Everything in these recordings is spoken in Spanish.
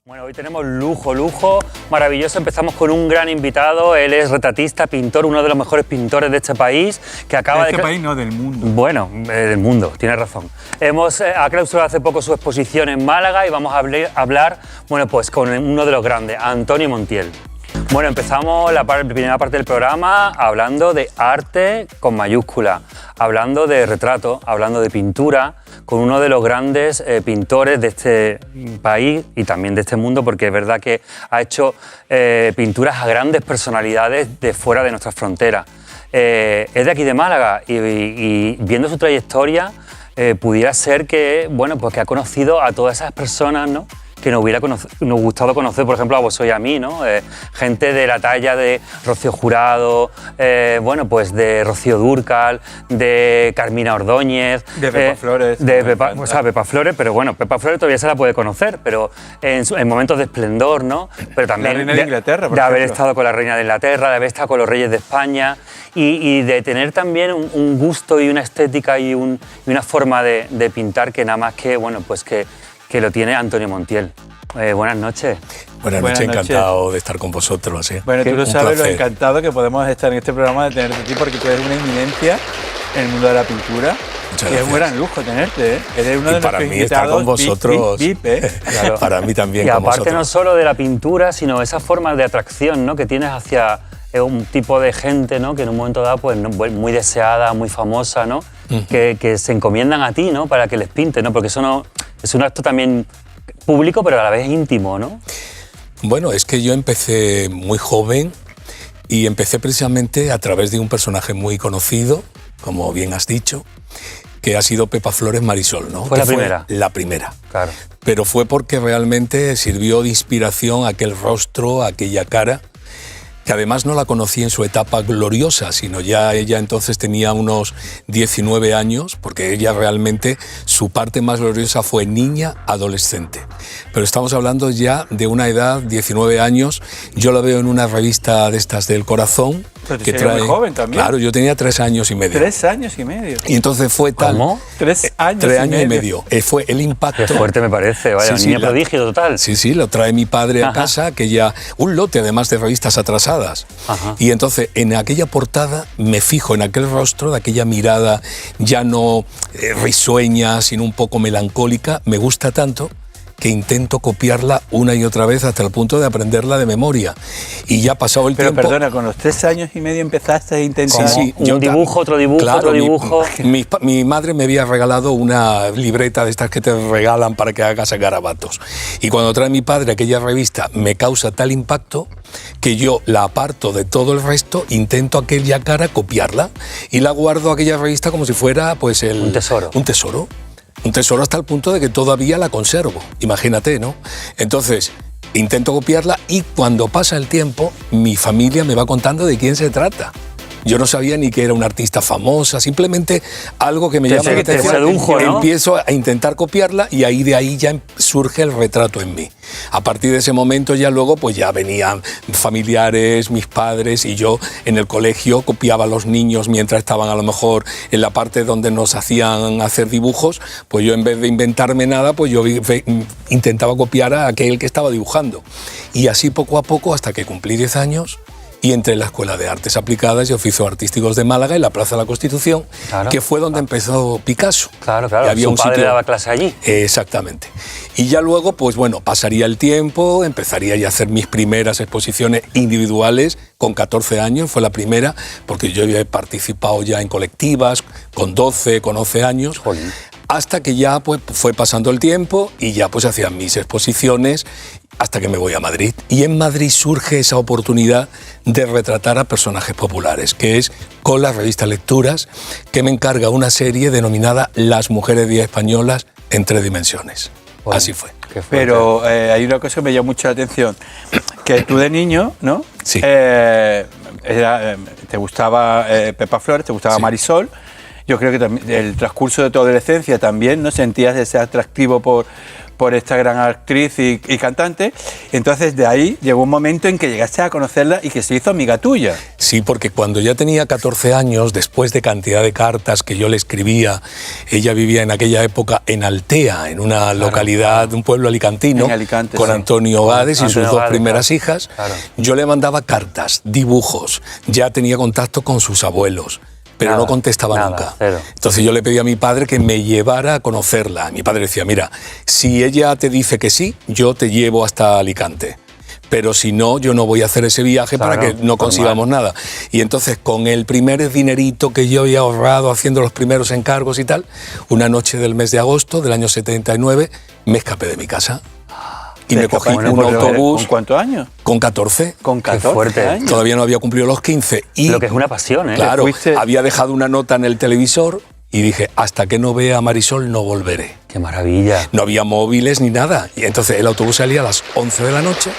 Bueno, hoy tenemos lujo maravilloso. Empezamos con un gran invitado. Él es retratista, pintor, uno de los mejores pintores de este país, que acaba de... país no, del mundo. Bueno, del mundo, tienes razón. Ha clausurado hace poco su exposición en Málaga y vamos a hablar, bueno, pues con uno de los grandes, Antonio Montiel. Bueno, empezamos la primera parte del programa hablando de arte con mayúscula, hablando de retrato, hablando de pintura, con uno de los grandes pintores de este país y también de este mundo, porque es verdad que ha hecho pinturas a grandes personalidades de fuera de nuestras fronteras. Es de aquí de Málaga y viendo su trayectoria pudiera ser que, bueno, pues que ha conocido a todas esas personas, ¿no?, que nos gustado conocer, por ejemplo, a vos y a mí, ¿no? Gente de la talla de Rocío Jurado, bueno, pues de Rocío Dúrcal, de Carmina Ordóñez... De Pepa Flores. Pepa Flores, pero bueno, Pepa Flores todavía se la puede conocer, pero en momentos de esplendor, ¿no? Pero también la reina de Inglaterra, por de haber ejemplo. estado con la reina de Inglaterra, de haber estado con los reyes de España y de tener también un gusto y una estética y una forma de pintar que nada más que, bueno, pues que lo tiene Antonio Montiel. Buenas noches. Buenas noches, encantado de estar con vosotros. ¿Sí? Bueno, tú lo sabes lo encantado que podemos estar en este programa de tenerte a ti, porque tú eres una eminencia en el mundo de la pintura. Muchas gracias. Es un gran lujo tenerte, ¿eh? Eres uno de para nuestros mí estar con vosotros, VIP, Claro. Para mí también. Y con aparte vosotros. no solo de la pintura, sino esa forma de atracción, ¿no?, que tienes hacia un tipo de gente, ¿no?, que en un momento dado pues muy deseada, muy famosa, ¿no?, que se encomiendan a ti, ¿no?, para que les pintes, ¿no?, porque eso no es un acto también público, pero a la vez íntimo, ¿no? Bueno, es que yo empecé muy joven y empecé precisamente a través de un personaje muy conocido, como bien has dicho, que ha sido Pepa Flores Marisol, ¿no? Fue la primera. La primera. Claro. Pero fue porque realmente sirvió de inspiración aquel rostro, aquella cara, que además no la conocí en su etapa gloriosa, sino ya ella entonces tenía unos 19 años, porque ella realmente, su parte más gloriosa fue niña, adolescente. Pero estamos hablando ya de una edad, 19 años, yo la veo en una revista de estas del Corazón. Pero que trae, muy joven también. Claro, yo tenía 3 años y medio. 3 años y medio. Y entonces fue tal... ¿Cómo? 3 años, 3 años y medio. Fue el impacto... Qué fuerte me parece, vaya, niña prodigio total. Sí, lo trae mi padre a casa, que ya... Un lote además de revistas atrasadas. Ajá. Y entonces en aquella portada me fijo en aquel rostro, de aquella mirada ya no risueña, sino un poco melancólica, me gusta tanto que intento copiarla una y otra vez hasta el punto de aprenderla de memoria. Y ya ha pasado el tiempo... Pero perdona, con los 3 años y medio empezaste a intentar... Sí, un dibujo, otro dibujo, claro, otro dibujo... Mi madre me había regalado una libreta de estas que te regalan para que hagas garabatos. Y cuando trae mi padre aquella revista, me causa tal impacto que yo la aparto de todo el resto, intento aquella cara copiarla y la guardo aquella revista como si fuera pues un tesoro. Un tesoro. Un tesoro hasta el punto de que todavía la conservo, imagínate, ¿no? Entonces, intento copiarla y cuando pasa el tiempo, mi familia me va contando de quién se trata. Yo no sabía ni que era una artista famosa, simplemente algo que me llama la atención. Te sedujo, ¿no? Empiezo a intentar copiarla y ahí de ahí ya surge el retrato en mí. A partir de ese momento ya luego pues ya venían familiares, mis padres y yo en el colegio copiaba a los niños mientras estaban a lo mejor en la parte donde nos hacían hacer dibujos, pues yo en vez de inventarme nada, pues yo intentaba copiar a aquel que estaba dibujando. Y así poco a poco hasta que cumplí 10 años y entré en la Escuela de Artes Aplicadas y Oficios Artísticos de Málaga, en la Plaza de la Constitución, claro, que fue donde empezó Picasso. Claro, había su padre daba clase allí. Exactamente. Y ya luego, pues bueno, pasaría el tiempo, empezaría ya a hacer mis primeras exposiciones individuales, con 14 años, fue la primera, porque yo había participado ya en colectivas, con 12, con 11 años. Jolín. Hasta que ya pues, fue pasando el tiempo y ya pues hacían mis exposiciones hasta que me voy a Madrid. Y en Madrid surge esa oportunidad de retratar a personajes populares, que es con la revista Lecturas, que me encarga una serie denominada Las mujeres días españolas en 3 dimensiones. Bueno, así fue. Pero hay una cosa que me llama mucho la atención, que tú de niño, ¿no? Sí. Te gustaba Pepa Flores, te gustaba Marisol. Yo creo que también el transcurso de tu adolescencia también, ¿no? Sentías ese atractivo por esta gran actriz y cantante. Entonces de ahí llegó un momento en que llegaste a conocerla y que se hizo amiga tuya. Sí, porque cuando ya tenía 14 años, después de cantidad de cartas que yo le escribía, ella vivía en aquella época en Altea, en una localidad, un pueblo alicantino, en Alicante, con sí. Antonio Gades y Antonio sus dos Gades, primeras claro. hijas. Claro. Yo le mandaba cartas, dibujos, ya tenía contacto con sus abuelos, pero Nada, no contestaba nada, nunca. cero. Entonces yo le pedí a mi padre que me llevara a conocerla. Mi padre decía, mira, si ella te dice que sí, yo te llevo hasta Alicante. Pero si no, yo no voy a hacer ese viaje Claro, para que no consigamos nada. Y entonces, con el primer dinerito que yo había ahorrado haciendo los primeros encargos y tal, una noche del mes de agosto del año 79, me escapé de mi casa y me cogí un autobús. ¿Con cuántos años? Con 14. Con 14 fuerte. años. Todavía no había cumplido los 15. Y, Lo que es una pasión, ¿eh? claro, fuiste- había dejado una nota en el televisor y dije, hasta que no vea a Marisol no volveré. Qué maravilla. No había móviles ni nada. Y entonces el autobús salía a las 11 de la noche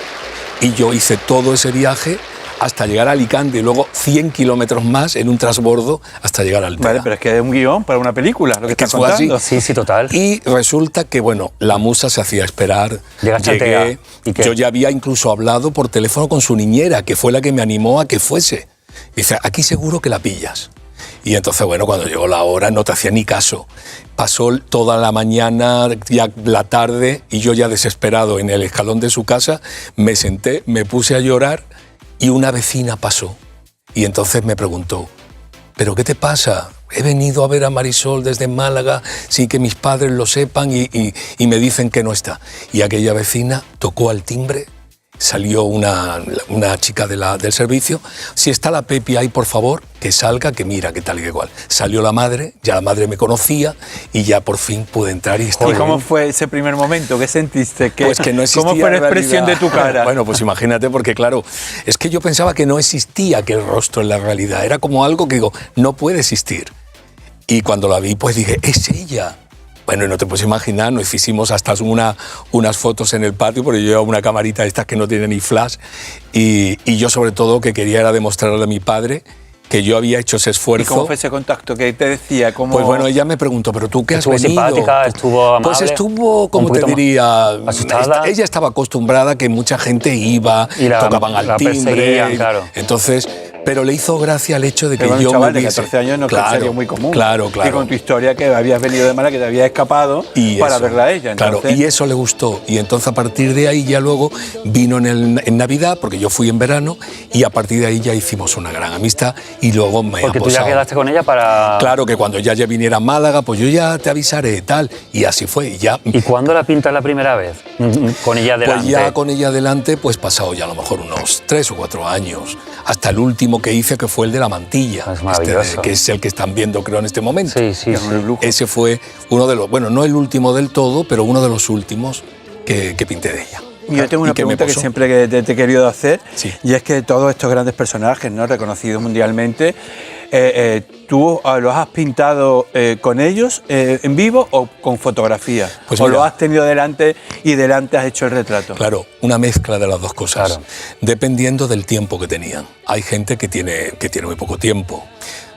y yo hice todo ese viaje hasta llegar a Alicante y luego 100 kilómetros más en un transbordo hasta llegar al Altea. Vale, pero es que es un guión para una película, lo que Es que estás fue así. contando. Sí, sí, total. Y resulta que, bueno, la musa se hacía esperar. Llegaste al Llegué. Altea. ¿Y qué? Yo ya había incluso hablado por teléfono con su niñera, que fue la que me animó a que fuese. Dice, aquí seguro que la pillas. Y entonces, bueno, cuando llegó la hora no te hacía ni caso. Pasó toda la mañana, ya la tarde, y yo ya desesperado en el escalón de su casa, me senté, me puse a llorar y una vecina pasó. Y entonces me preguntó, ¿pero qué te pasa? He venido a ver a Marisol desde Málaga sin que mis padres lo sepan y me dicen que no está. Y aquella vecina tocó al timbre. Salió una chica del servicio. Si está la Pepi ahí, por favor, que salga, que mira, que tal y que cual. Salió la madre, ya la madre me conocía y ya por fin pude entrar y estaba. ¿Y cómo fue ese primer momento? ¿Qué sentiste? Pues que no existía. ¿Cómo fue la en expresión realidad. de tu cara? Bueno, pues imagínate, porque claro, es que yo pensaba que no existía aquel rostro en la realidad. Era como algo que digo, no puede existir. Y cuando la vi, pues dije, es ella. Bueno, y no te puedes imaginar, nos hicimos hasta unas fotos en el patio, porque yo llevaba una camarita de estas que no tiene ni flash, y yo sobre todo que quería era demostrarle a mi padre que yo había hecho ese esfuerzo. ¿Y cómo fue ese contacto? ¿Qué te decía? ¿Cómo... Pues bueno, ella me preguntó, ¿pero tú qué has Estuvo venido? simpática, estuvo amable. Pues estuvo, Un como te poquito diría, asustada. ella estaba acostumbrada a que mucha gente iba, Y tocaban al la timbre. perseguían, claro. Entonces, pero le hizo gracia el hecho de que Pero bueno, yo un chaval me de hubiese- 14 años no claro, sería muy común. Claro, claro. Y con tu historia que habías venido de Málaga, que te habías escapado para eso, verla a ella. Claro, Entonces, y eso le gustó. Y entonces a partir de ahí ya luego vino en Navidad, porque yo fui en verano, y a partir de ahí ya hicimos una gran amistad y luego me Porque ha tú ya posado. quedaste con ella para... Claro, que cuando ya viniera a Málaga, pues yo ya te avisaré, tal. Y así fue. Y ya, ¿Y cuándo la pintas la primera vez? Con ella delante. pues ya con ella adelante, pues pasado ya a lo mejor unos 3 o 4 años. Hasta el último que hice, que fue el de la mantilla. Es maravilloso. que es el que están viendo, creo, en este momento. Sí, sí, sí. Ese fue uno de los, bueno, no el último del todo, pero uno de los últimos que pinté de ella. yo tengo una Y que me pregunta que posó. siempre te he querido hacer, Sí. y es que todos estos grandes personajes, ¿no?, reconocidos mundialmente, ¿tú los has pintado con ellos en vivo o con fotografía? Pues ¿O mira. lo has tenido delante y delante has hecho el retrato? Claro, una mezcla de las dos cosas, Claro. dependiendo del tiempo que tenían. Hay gente que tiene muy poco tiempo,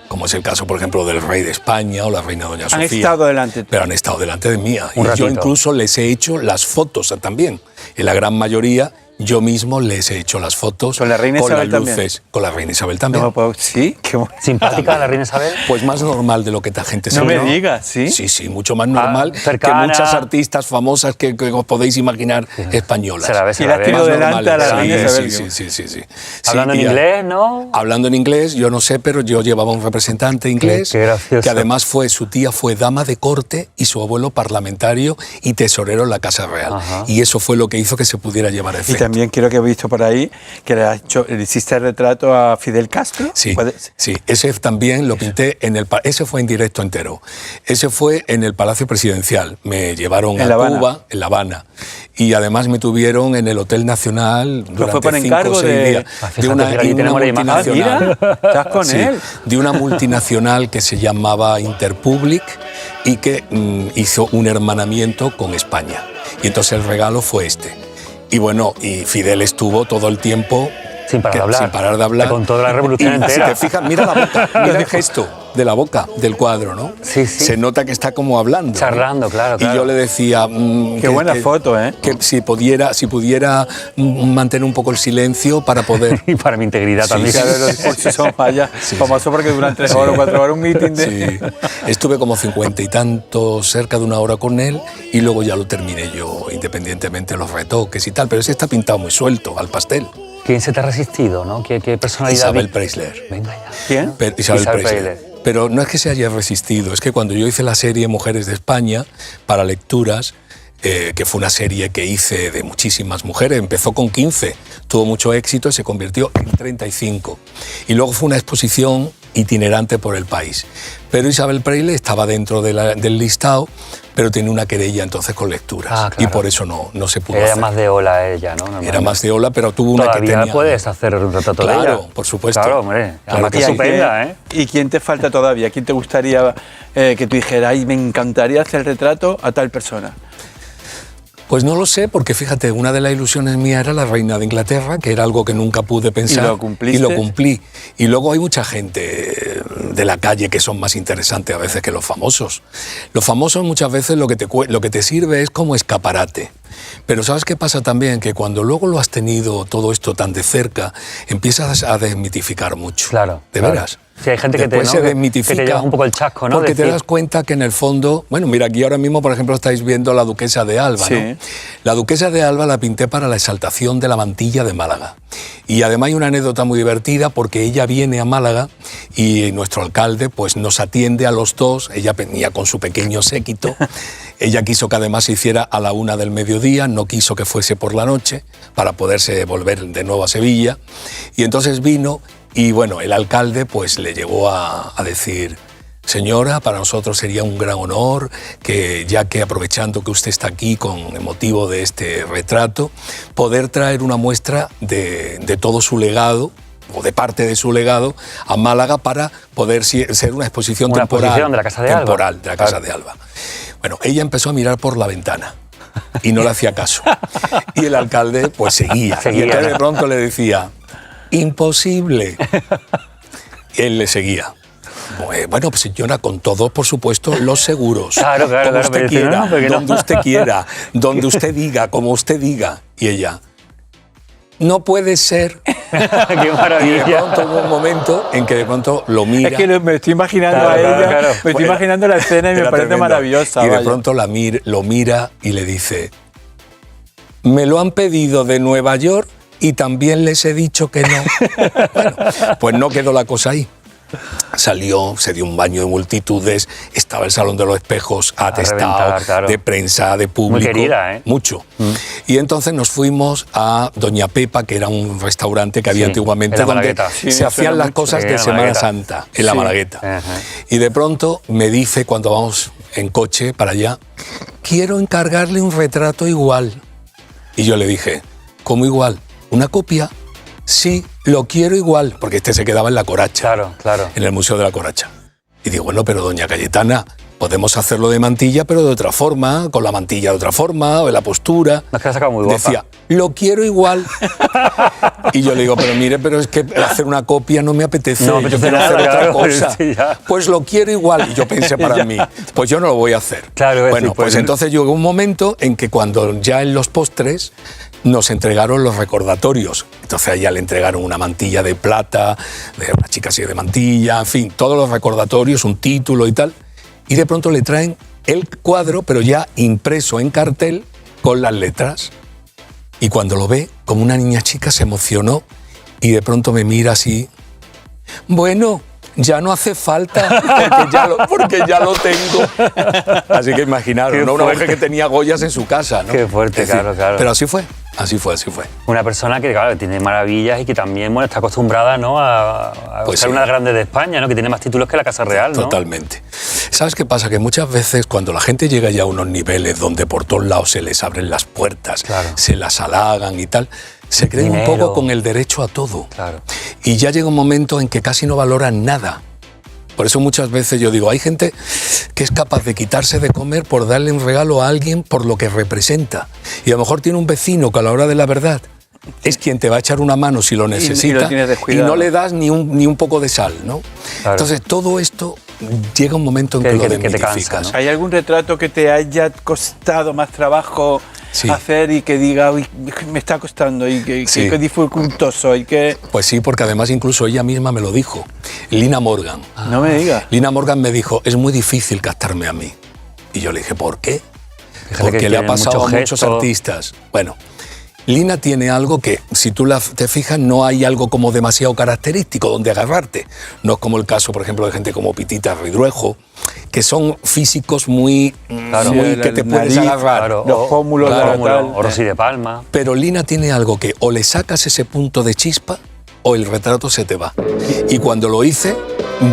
como es el caso, por ejemplo, del rey de España o la reina doña Sofía. Han estado delante. Pero han estado delante de mía. Un Y yo ratito. incluso les he hecho las fotos también. En la gran mayoría, yo mismo les he hecho las fotos. ¿Con la reina con Isabel las también? luces. Con la reina Isabel también. No me puedo- ¿Sí? Qué bueno. ¿Simpática la reina Isabel? Pues más normal de lo que esta gente se No me cree. digas, ¿sí? Sí, sí, mucho más normal que cercana. muchas artistas famosas que os podéis imaginar españolas. Se la ve, Y se la la has ve. tenido Más delante a la normales. reina Sí, Isabel. sí. Hablando Sí, en y inglés, ¿no? Hablando en inglés, yo no sé, pero yo llevaba un representante inglés Qué gracioso. que además su tía fue dama de corte y su abuelo parlamentario y tesorero en la Casa Real. Ajá. Y eso fue lo que hizo que se pudiera llevar a Y efecto. también quiero que he visto por ahí que le hiciste el retrato a Fidel Castro. Sí, ¿Puedes? sí, ese también lo pinté ese fue en directo entero. Ese fue en el Palacio Presidencial. Me llevaron ¿En a La Habana? Cuba, en La Habana. Y además me tuvieron en el Hotel Nacional durante fue por 5 encargo o 6 de- días. Fíjate, De una, fíjate, y una tenemos la imagen. multinacional. Mira, estás con Sí, él. de una multinacional que se llamaba Interpublic y que hizo un hermanamiento con España. Y entonces el regalo fue este. Y bueno, y Fidel estuvo todo el tiempo Sin parar de hablar. Sin parar de hablar. Con toda la revolución Y entera. Si te fijas, mira la boca, mira el gesto de la boca del cuadro, ¿no? Sí, sí. Se nota que está como hablando. Charlando, claro, claro. Y yo le decía... Qué buena foto, ¿eh? Que si pudiera mantener un poco el silencio para poder... Y para mi integridad Sí, también. sí, Claro, los discursos son vaya, famoso porque duran 3 horas o 4 horas un meeting de... Sí. Estuve como 50 y tantos, cerca de una hora con él, y luego ya lo terminé yo, independientemente de los retoques y tal, pero ese está pintado muy suelto, al pastel. ¿Quién se te ha resistido, no? ¿Qué personalidad? Isabel Preisler. Venga ya. ¿Quién? Isabel Isabel Preisler. Preisler. Pero no es que se haya resistido, es que cuando yo hice la serie Mujeres de España para lecturas, que fue una serie que hice de muchísimas mujeres, empezó con 15, tuvo mucho éxito y se convirtió en 35. Y luego fue una exposición itinerante por el país. Pero Isabel Preisler estaba dentro del listado, pero tenía una querella entonces con lecturas. Ah, claro. Y por eso no se pudo Era hacer. más de ola ella, ¿no? Normalmente. Era más de ola, pero tuvo una que Todavía tenía... puedes hacer un retrato de ella. Claro, por supuesto. Claro, hombre. Claro Además que que sí. estupenda, ¿eh? ¿Y quién te falta todavía? ¿Quién te gustaría que tú dijeras, ay, me encantaría hacer el retrato a tal persona? Pues no lo sé, porque fíjate, una de las ilusiones mías era la reina de Inglaterra, que era algo que nunca pude pensar. ¿Y lo cumpliste? Y lo cumplí. Y luego hay mucha gente de la calle que son más interesantes a veces que los famosos. Los famosos muchas veces lo que te sirve es como escaparate. Pero ¿sabes qué pasa también? Que cuando luego lo has tenido todo esto tan de cerca, empiezas a desmitificar mucho. Claro. ¿De claro. veras? Sí, hay gente que Después te, se ¿no? desmitifica. que te llevas un poco el chasco, ¿no? Porque te Decir, das cuenta que en el fondo... Bueno, mira, aquí ahora mismo, por ejemplo, estáis viendo la Duquesa de Alba, Sí. ¿no? La Duquesa de Alba la pinté para la exaltación de la mantilla de Málaga. Y además hay una anécdota muy divertida porque ella viene a Málaga y nuestro alcalde pues nos atiende a los dos. Ella venía con su pequeño séquito. Ella quiso que además se hiciera a la 1 del mediodía, no quiso que fuese por la noche para poderse volver de nuevo a Sevilla. Y entonces vino y bueno, el alcalde pues le llegó a decir: señora, para nosotros sería un gran honor que, ya que aprovechando que usted está aquí con el motivo de este retrato, poder traer una muestra de todo su legado, o de parte de su legado, a Málaga para poder ser una exposición Una temporal. exposición de la Casa de Alba. Temporal, de la Casa de Alba. Bueno, ella empezó a mirar por la ventana y no le hacía caso. Y el alcalde pues seguía. Seguía, Y entonces ¿no? de pronto le decía: imposible. Y él le seguía. Bueno, pues señora, con todos, por supuesto, los seguros. Claro, como claro, usted pero quiera, no, porque no. donde usted quiera, donde usted diga, como usted diga. Y ella: no puede ser. Qué Y de maravilla. pronto hubo un momento en que de pronto lo mira. Es que me estoy imaginando Claro, a ella, claro, claro. me estoy Bueno, imaginando la escena y me era parece tremendo. maravillosa. Y de vaya. pronto lo mira y le dice: me lo han pedido de Nueva York y también les he dicho que no. Bueno, pues no quedó la cosa ahí. Salió, se dio un baño de multitudes, estaba el Salón de los Espejos atestado reventar, claro. de prensa, de público. Muy querida, ¿eh? Mucho. Y entonces nos fuimos a Doña Pepa, que era un restaurante que había Sí, antiguamente en la donde Malagueta. Sí, se me hacían suena las mucho. cosas Sí, de en la Semana Malagueta. Santa, en la Sí. Malagueta. Ajá. Y de pronto me dice, cuando vamos en coche para allá: quiero encargarle un retrato igual. Y yo le dije: ¿cómo igual? ¿Una copia? Sí, lo quiero igual, porque este se quedaba en la Coracha, Claro, claro. en el Museo de la Coracha. Y digo: bueno, pero doña Cayetana, podemos hacerlo de mantilla, pero de otra forma, con la mantilla de otra forma, o de la postura. No, es que la has sacado muy guapa. Decía: lo quiero igual. Y yo le digo: pero mire, pero es que hacer una copia no me apetece, No, yo apetece quiero nada, hacer otra claro, cosa. sí, ya. Pues lo quiero igual. Y yo pensé para mí, pues yo no lo voy a hacer. Claro, es bueno, decir, pues pues- entonces llegó un momento en que cuando ya en los postres nos entregaron los recordatorios. Entonces a ella le entregaron una mantilla de plata, de una chica así de mantilla, en fin, todos los recordatorios, un título y tal. Y de pronto le traen el cuadro, pero ya impreso en cartel con las letras. Y cuando lo ve, como una niña chica, se emocionó y de pronto me mira así: bueno, ya no hace falta, porque ya lo tengo. Así que imaginaros, Qué ¿no? Una fuerte. mujer que tenía Goyas en su casa, ¿no? Qué fuerte, Es decir, claro, claro. Pero así fue, así fue, así fue. Una persona que, claro, tiene maravillas y que también, bueno, está acostumbrada, ¿no? a Pues ser sí. una de las grandes de España, ¿no? Que tiene más títulos que la Casa Real, ¿no? Totalmente. ¿Sabes qué pasa? Que muchas veces cuando la gente llega ya a unos niveles donde por todos lados se les abren las puertas, Claro. se las halagan y tal, se creen un Dinero. poco con el derecho a todo. Claro. Y ya llega un momento en que casi no valoran nada. Por eso muchas veces yo digo, hay gente que es capaz de quitarse de comer por darle un regalo a alguien por lo que representa. Y a lo mejor tiene un vecino que a la hora de la verdad es quien te va a echar una mano si lo necesita lo tienes y descuidado. no le das ni un poco de sal, ¿no? Claro. Entonces todo esto llega un momento en que lo Que te desmitificas. cansa, ¿no? ¿Hay algún retrato que te haya costado más trabajo Sí. hacer y que diga, uy, me está costando y Sí. que dificultoso y que... Pues sí, porque además incluso ella misma me lo dijo. Lina Morgan. No me digas. Lina Morgan me dijo, es muy difícil captarme a mí. Y yo le dije, ¿por qué? Fíjate Porque que le ha tiene pasado a mucho muchos gesto. artistas. Bueno, Lina tiene algo que, si tú te fijas, no hay algo como demasiado característico donde agarrarte. No es como el caso, por ejemplo, de gente como Pitita Ridruejo, que son físicos muy, Claro. muy Sí, que te la puedes nariz, agarrar. Claro, Los pómulos, claro, la pómulo, tal. o Rosy de Palma. Pero Lina tiene algo que o le sacas ese punto de chispa o el retrato se te va. Y cuando lo hice,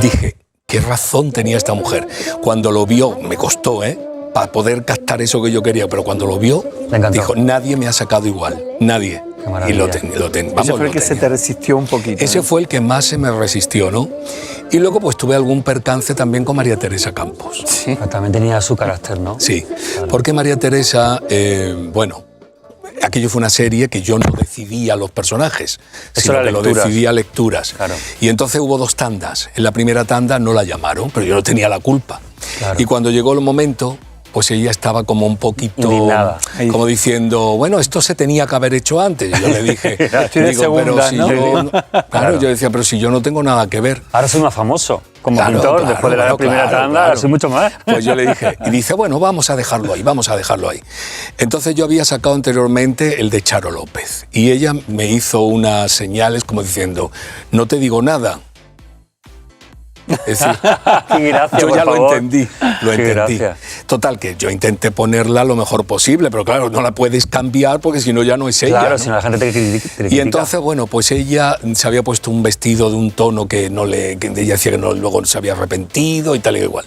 dije, qué razón tenía esta mujer. Cuando lo vio, me costó, para poder captar eso que yo quería, pero cuando lo vio, Le encantó. dijo, nadie me ha sacado igual, nadie. Qué maravilla. Y lo Ese vamos, fue el lo que se tenía. te resistió un poquito. Ese ¿no? fue el que más se me resistió, ¿no? Y luego pues tuve algún percance también con María Teresa Campos. Sí. También tenía su carácter, ¿no? Sí, porque María Teresa, bueno, aquello fue una serie que yo no decidía los personajes, sino era que lo lecturas. decidía lecturas. Claro. Y entonces hubo 2 tandas. En la primera tanda no la llamaron, pero yo no tenía la culpa. Claro. Y cuando llegó el momento, pues ella estaba como un poquito, Indignada. como diciendo, bueno, esto se tenía que haber hecho antes. Y yo le dije, Estoy de pero segunda, si ¿no? yo, claro, Claro. yo decía, pero si yo no tengo nada que ver. Ahora soy más famoso como Claro, pintor. claro, Después de la claro, primera claro, tanda, claro. soy mucho más. Pues yo le dije, y dice, bueno, vamos a dejarlo ahí, vamos a dejarlo ahí. Entonces yo había sacado anteriormente el de Charo López y ella me hizo unas señales como diciendo, no te digo nada. Es decir, Qué gracia, yo por ya favor. lo entendí, lo Qué entendí. gracia. Total, que yo intenté ponerla lo mejor posible, pero claro, no la puedes cambiar porque si no ya no es ella. Claro, ¿no? si no la gente te critica. Y entonces, bueno, pues ella se había puesto un vestido de un tono que no le, que ella decía que no, luego se había arrepentido y tal y igual.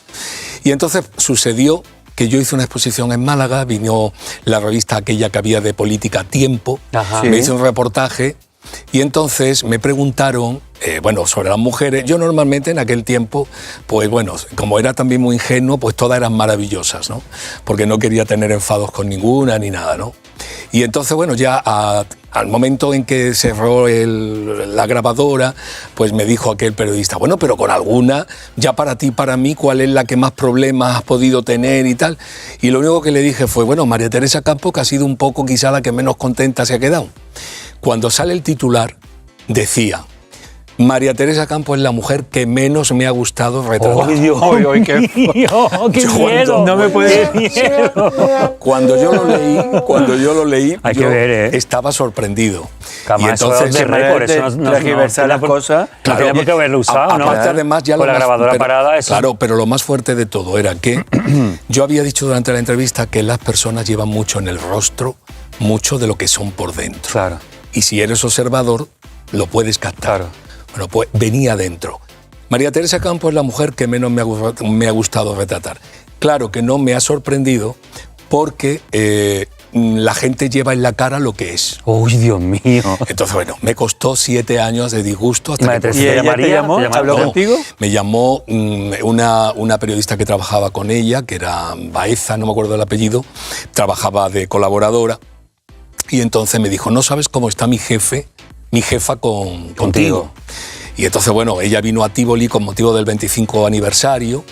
Y entonces sucedió que yo hice una exposición en Málaga, vino la revista aquella que había de política Tiempo, Ajá. me Sí. hice un reportaje y entonces me preguntaron, bueno, sobre las mujeres. Yo normalmente en aquel tiempo, pues bueno, como era también muy ingenuo, pues todas eran maravillosas, ¿no? Porque no quería tener enfados con ninguna ni nada, ¿no? Y entonces, bueno, ya al momento en que cerró la grabadora, pues me dijo aquel periodista, bueno, pero con alguna, ya para ti, para mí, ¿cuál es la que más problemas has podido tener y tal? Y lo único que le dije fue, bueno, María Teresa Campos, que ha sido un poco quizá la que menos contenta se ha quedado. Cuando sale el titular, decía, María Teresa Campos es la mujer que menos me ha gustado retratar. ¡Oh, Dios Ay, qué- mío! ¡Qué Yo miedo! no me puede- ¡Qué miedo! Cuando yo lo leí, Hay yo que ver, ¿eh? estaba sorprendido. Jamás, eso es de récord, eso no tergiversar las cosas. No tenía por qué haberlo usado, ¿no? Aparte, además, ya Con lo la más- grabadora pero- parada, eso. Claro, pero lo más fuerte de todo era que yo había dicho durante la entrevista que las personas llevan mucho en el rostro, mucho de lo que son por dentro. Claro. Y si eres observador, lo puedes captar. Claro. Bueno, pues venía dentro. María Teresa Campos es la mujer que menos me ha gustado retratar. Claro que no me ha sorprendido porque la gente lleva en la cara lo que es. ¡Uy, Dios mío! Entonces, bueno, me costó 7 años de disgusto hasta María que... Teresa ¿Y te ella te llamaría? llamó? ¿Te llamaría? ¿Habló No, contigo? me llamó una periodista que trabajaba con ella, que era Baeza, no me acuerdo el apellido, trabajaba de colaboradora, y entonces me dijo, ¿no sabes cómo está mi jefa contigo? Y entonces, bueno, ella vino a Tívoli con motivo del 25 aniversario,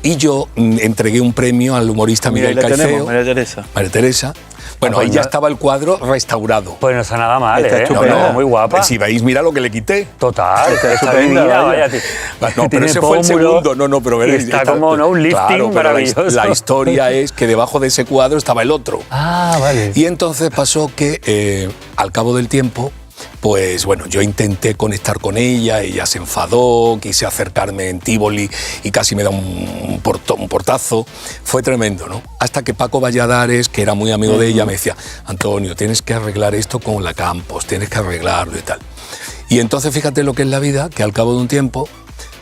y yo entregué un premio al humorista Mira, ahí Miguel la tenemos, Caicedo, María Teresa. María Teresa. Bueno, pues ahí ya no- estaba el cuadro restaurado. Pues no está nada mal, Está ¿eh? estupenda. Muy guapa. Si veis, mira lo que le quité. Total, está estupenda, divina, vaya. vaya. No, pero Tiene ese fue el pómulos segundo, no, pero y veréis. está como, ¿no? Un lifting claro, pero maravilloso. la historia es que debajo de ese cuadro estaba el otro. Ah, vale. Y entonces pasó que al cabo del tiempo, pues bueno, yo intenté conectar con ella se enfadó, quise acercarme en Tívoli y casi me da un portazo. Fue tremendo, ¿no? Hasta que Paco Valladares, que era muy amigo de ella, me decía, Antonio, tienes que arreglar esto con la Campos, tienes que arreglarlo y tal. Y entonces fíjate lo que es la vida, que al cabo de un tiempo,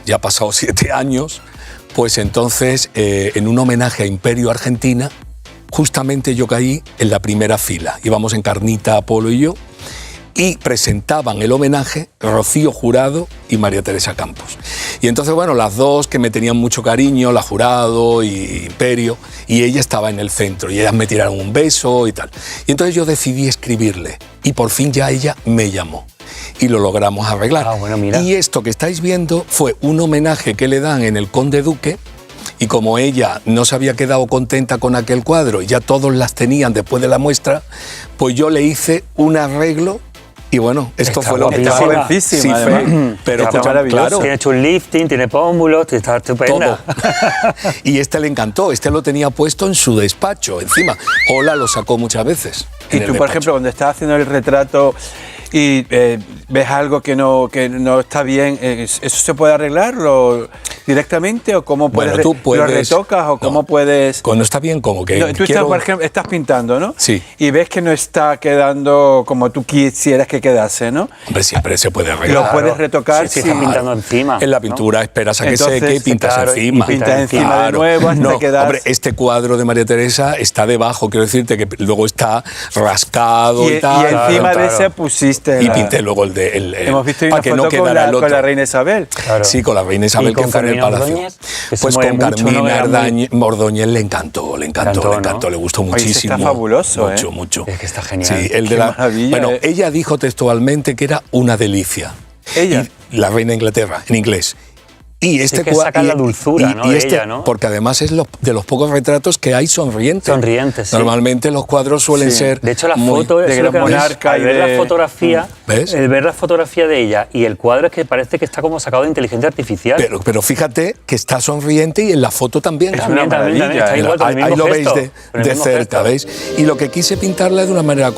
ya ha pasado 7 años, pues entonces en un homenaje a Imperio Argentina, justamente yo caí en la primera fila. Íbamos en Carnita, Apolo y yo, y presentaban el homenaje Rocío Jurado y María Teresa Campos. Y entonces, bueno, las dos que me tenían mucho cariño, la Jurado y Imperio, y ella estaba en el centro, y ellas me tiraron un beso y tal. Y entonces yo decidí escribirle, y por fin ya ella me llamó. Y lo logramos arreglar. Ah, bueno, mira. Y esto que estáis viendo fue un homenaje que le dan en el Conde Duque, y como ella no se había quedado contenta con aquel cuadro y ya todos las tenían después de la muestra, pues yo le hice un arreglo. Y bueno, esto Está fue lo que Está guapísima. jovencísima, Sí, además. pero Está escucha, maravilloso. claro, Tiene hecho un lifting, tiene pómulos, está estupenda. todo. Y este le encantó, este lo tenía puesto en su despacho, encima. Ola lo sacó muchas veces. Y en el tú, por despacho. ejemplo, cuando estás haciendo el retrato y ves algo que no está bien, ¿eso se puede arreglarlo directamente o cómo puedes, Bueno, tú puedes, lo retocas o cómo no, puedes...? Cuando está bien, como que No, tú estás, por ejemplo, estás pintando, ¿no? Sí. Y ves que no está quedando como tú quisieras que quedase, ¿no? Hombre, siempre se puede arreglar. Lo puedes retocar Sí, sin- está pintando encima. En la pintura esperas a que Entonces, seque y pintas claro, y encima. pintas encima de nuevo hasta no, quedar- hombre, este cuadro de María Teresa está debajo, quiero decirte que luego está rascado y, Y tal. encima claro. de ese pusiste... Y la- pinté luego el de... Hemos visto ahí para una que foto no con quedara el la, otro. con la reina Isabel. Claro. Sí, con la reina Isabel ¿Y que con fue en el Carmina palacio. Ordóñez? Que se Pues mueve con mucho, ¿no? Carmina Era muy- Ordóñez le encantó, le ¿no? le gustó Oye, ese muchísimo. está fabuloso, Mucho, ¿eh? mucho. Es que está genial. Sí, el de Qué la... maravilla, Bueno, ¿eh? ella dijo textualmente que era una delicia. ¿Ella? Y la reina de Inglaterra, en inglés. Y este que saca la dulzura, ¿no? de ella, ¿no? Porque además es de los pocos retratos que hay sonrientes. Sonrientes, sí. Normalmente los cuadros suelen Sí. ser De hecho, la muy- foto, de eso es lo que gran a mí- monarca al y ver de- la fotografía, ¿Ves? el ver la fotografía de ella y el cuadro es que parece que está como sacado de inteligencia artificial. Pero fíjate que está sonriente y en la foto también. También, maravilla, está ¿eh? igual, con el Ahí mismo lo gesto, veis con el de mismo cerca, gesto. ¿veis? Y lo que quise pintarla de una manera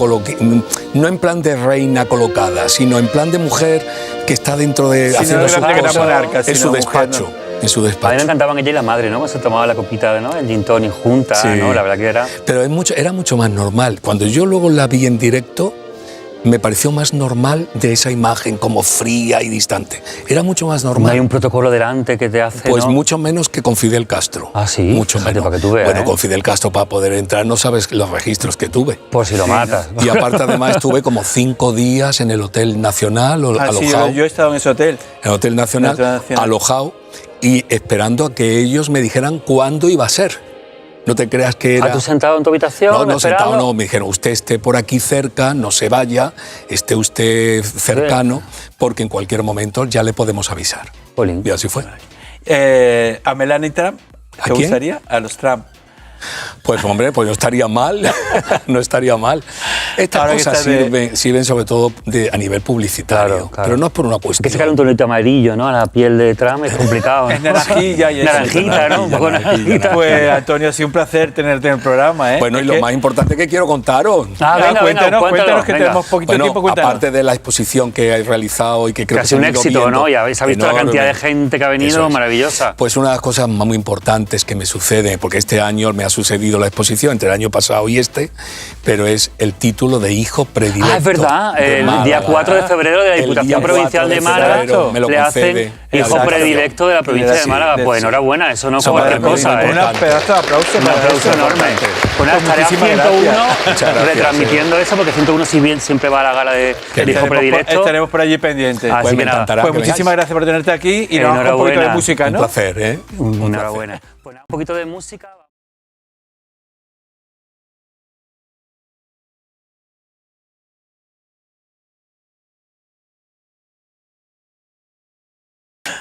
no en plan de reina colocada, sino en plan de mujer que está dentro de Sí, haciendo no sus de gran cosas monarca, en sino su mujer, despacho. ¿no? En su A mí me despacho. encantaban ella y la madre, ¿no? Cuando se tomaba la copita, ¿no? El gin tonic junta, Sí. ¿no? La verdad que era... Pero era mucho más normal. Cuando yo luego la vi en directo, me pareció más normal de esa imagen como fría y distante. Era mucho más No normal. hay un protocolo delante que te hace, Pues ¿no? mucho menos que con Fidel Castro. Ah, sí, Mucho fíjate, menos. para que tú veas, Bueno, ¿eh? con Fidel Castro para poder entrar no sabes los registros que tuve. Por si lo matas. Y aparte además estuve como 5 días en el Hotel Nacional, Ah, sí, alojado. yo he estado en ese hotel. En el Hotel Nacional, Hotel Nacional. alojado y esperando a que ellos me dijeran cuándo iba a ser. No te creas que era... ¿Ah, tú sentado en tu habitación? No, no, sentado esperando? no. Me dijeron, usted esté por aquí cerca, no se vaya, esté usted cercano, porque en cualquier momento ya le podemos avisar. Jolín. Y así fue. ¿A Melania Trump? ¿A ¿Te quién? gustaría? A los Trump. Pues hombre, pues no estaría mal, no estaría mal. Estas Ahora que cosas estás de- sirven sobre todo a nivel publicitario, Claro, claro. pero no es por una Que cuestión. sacar un tonito amarillo, ¿no? A la piel de Trump es complicado. ¿no? Es naranjilla y eso. Naranjita, ¿no? Un poco naranjita. Pues Antonio, ha sido un placer tenerte en el programa, ¿eh? Bueno, y Es lo que- más importante que quiero contaros. Ah, venga, cuéntanos, cuéntalo, cuéntanos que venga. tenemos poquito Bueno, tiempo, cuéntanos. aparte de la exposición que he realizado y que creo Que ha sido un se han ido éxito, viendo, ¿no? Ya habéis visto la cantidad de enorme. gente que ha venido, Eso es. maravillosa. Pues una de las cosas muy importantes que me sucede, porque este año me ha sucedido la exposición, entre el año pasado y este, pero es el título de hijo predilecto. Ah, es verdad, de el Málaga. día 4 de febrero de la El Diputación día 4 Provincial de Málaga febrero me lo le concede hacen hijo Exacto. predilecto de la provincia de Sí, Málaga. sí. Pues enhorabuena, eso no es Eso cualquier para mí cosa, es ¿eh? muy Un pedazo de aplauso. Un para aplauso eso. enorme. Pues nada, estaré a muchísimas 101 gracias. retransmitiendo eso, porque 101 si bien siempre va a la gala de Qué el bien. hijo predilecto. Estaremos por allí pendientes. Así Pues que me nada, encantará Pues que vengáis. muchísimas gracias por tenerte aquí y nos vamos con un poquito de Enhorabuena. música, Un ¿no? placer, ¿eh? Enhorabuena. Pues nada, un poquito de música.